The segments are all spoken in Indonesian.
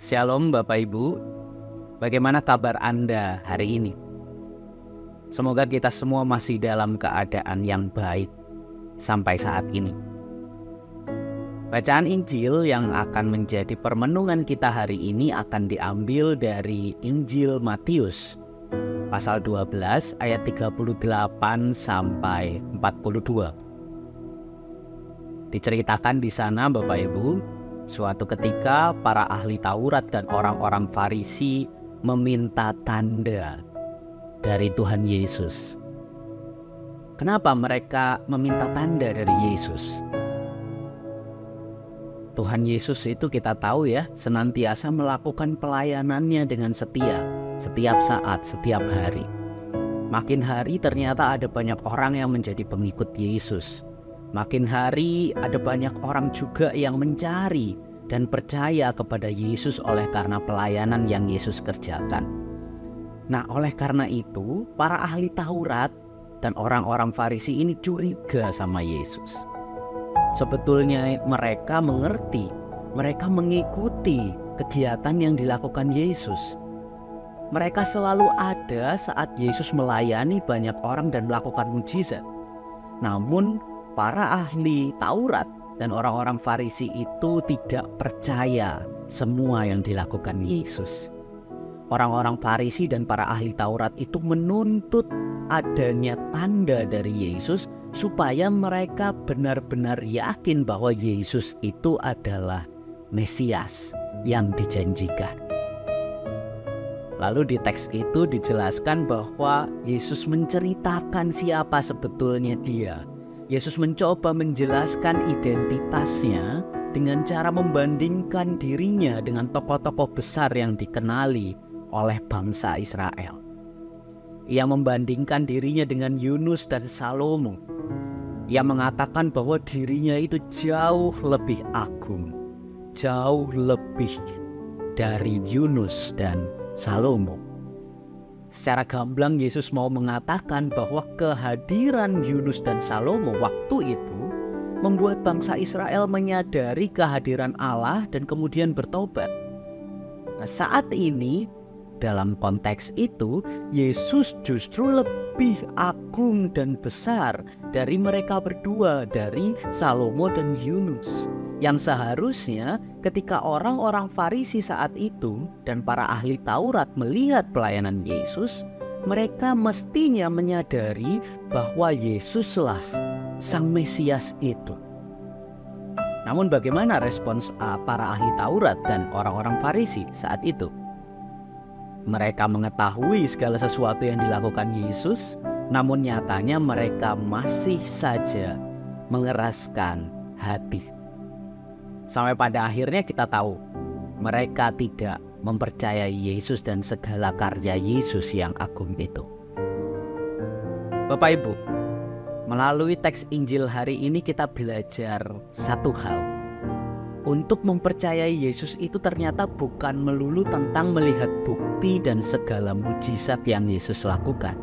Shalom Bapak Ibu, bagaimana kabar Anda hari ini? Semoga kita semua masih dalam keadaan yang baik sampai saat ini. Bacaan Injil yang akan menjadi permenungan kita hari ini akan diambil dari Injil Matius pasal 12 ayat 38 sampai 42. Diceritakan di sana Bapak Ibu, suatu ketika para ahli Taurat dan orang-orang Farisi meminta tanda dari Tuhan Yesus. Kenapa mereka meminta tanda dari Yesus? Tuhan Yesus itu kita tahu ya, senantiasa melakukan pelayanannya dengan setia, setiap saat, setiap hari. Makin hari ternyata ada banyak orang yang menjadi pengikut Yesus. Makin hari ada banyak orang juga yang mencari dan percaya kepada Yesus oleh karena pelayanan yang Yesus kerjakan. Nah, oleh karena itu, para ahli Taurat dan orang-orang Farisi ini curiga sama Yesus. Sebetulnya mereka mengerti, mereka mengikuti kegiatan yang dilakukan Yesus. Mereka selalu ada saat Yesus melayani banyak orang dan melakukan mujizat. Namun, para ahli Taurat dan orang-orang Farisi itu tidak percaya semua yang dilakukan Yesus. Orang-orang Farisi dan para ahli Taurat itu menuntut adanya tanda dari Yesus supaya mereka benar-benar yakin bahwa Yesus itu adalah Mesias yang dijanjikan. Lalu di teks itu dijelaskan bahwa Yesus menceritakan siapa sebetulnya Dia. Yesus mencoba menjelaskan identitasnya dengan cara membandingkan dirinya dengan tokoh-tokoh besar yang dikenali oleh bangsa Israel. Ia membandingkan dirinya dengan Yunus dan Salomo. Ia mengatakan bahwa dirinya itu jauh lebih agung, jauh lebih dari Yunus dan Salomo. Secara gamblang Yesus mau mengatakan bahwa kehadiran Yunus dan Salomo waktu itu membuat bangsa Israel menyadari kehadiran Allah dan kemudian bertobat. Nah, saat ini dalam konteks itu Yesus justru lebih agung dan besar dari mereka berdua, dari Salomo dan Yunus. Yang seharusnya ketika orang-orang Farisi saat itu dan para ahli Taurat melihat pelayanan Yesus, mereka mestinya menyadari bahwa Yesuslah Sang Mesias itu. Namun bagaimana respons para ahli Taurat dan orang-orang Farisi saat itu? Mereka mengetahui segala sesuatu yang dilakukan Yesus, namun nyatanya mereka masih saja mengeraskan hati. Sampai pada akhirnya kita tahu mereka tidak mempercayai Yesus dan segala karya Yesus yang agung itu. Bapak Ibu, melalui teks Injil hari ini kita belajar satu hal. Untuk mempercayai Yesus itu ternyata bukan melulu tentang melihat bukti dan segala mujizat yang Yesus lakukan.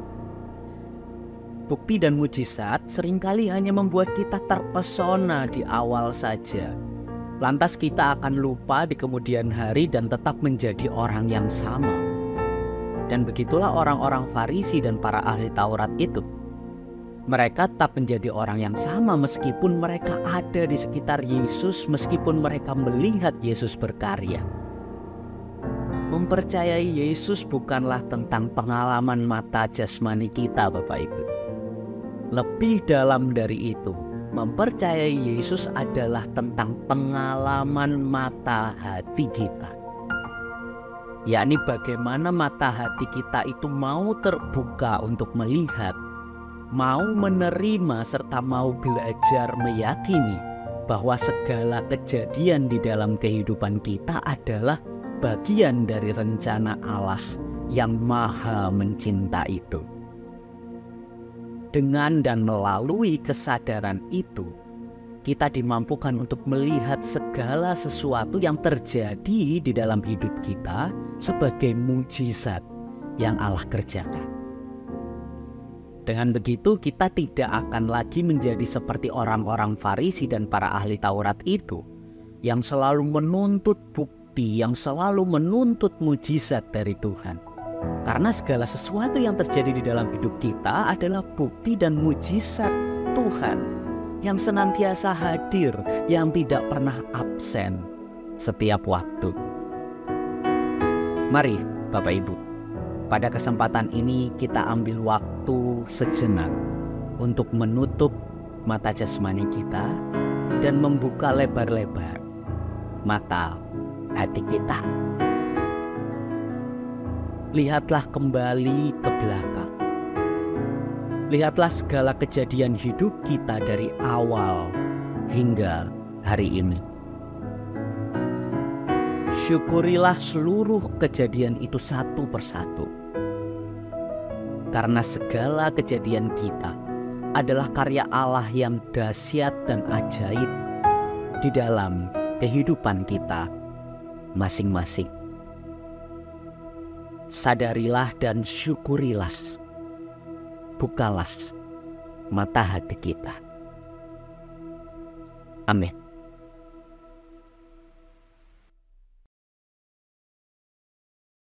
Bukti dan mujizat seringkali hanya membuat kita terpesona di awal saja. Lantas kita akan lupa di kemudian hari dan tetap menjadi orang yang sama. Dan begitulah orang-orang Farisi dan para ahli Taurat itu. Mereka tetap menjadi orang yang sama meskipun mereka ada di sekitar Yesus, meskipun mereka melihat Yesus berkarya. Mempercayai Yesus bukanlah tentang pengalaman mata jasmani kita, Bapak Ibu. Lebih dalam dari itu, mempercayai Yesus adalah tentang pengalaman mata hati kita. Yakni bagaimana mata hati kita itu mau terbuka untuk melihat, mau menerima serta mau belajar meyakini bahwa segala kejadian di dalam kehidupan kita adalah bagian dari rencana Allah yang maha mencinta itu. Dengan dan melalui kesadaran itu, kita dimampukan untuk melihat segala sesuatu yang terjadi di dalam hidup kita sebagai mujizat yang Allah kerjakan. Dengan begitu kita tidak akan lagi menjadi seperti orang-orang Farisi dan para ahli Taurat itu yang selalu menuntut bukti bukti yang selalu menuntut mujizat dari Tuhan. Karena segala sesuatu yang terjadi di dalam hidup kita adalah bukti dan mujizat Tuhan yang senantiasa hadir, yang tidak pernah absen setiap waktu. Mari Bapak Ibu, pada kesempatan ini kita ambil waktu sejenak untuk menutup mata jasmani kita dan membuka lebar-lebar mata hati kita. Lihatlah kembali ke belakang. Lihatlah segala kejadian hidup kita dari awal hingga hari ini. Syukurilah seluruh kejadian itu satu persatu. Karena segala kejadian kita adalah karya Allah yang dahsyat dan ajaib di dalam kehidupan kita masing-masing. Sadarilah dan syukurilah. Bukalah mata hati kita. Amin.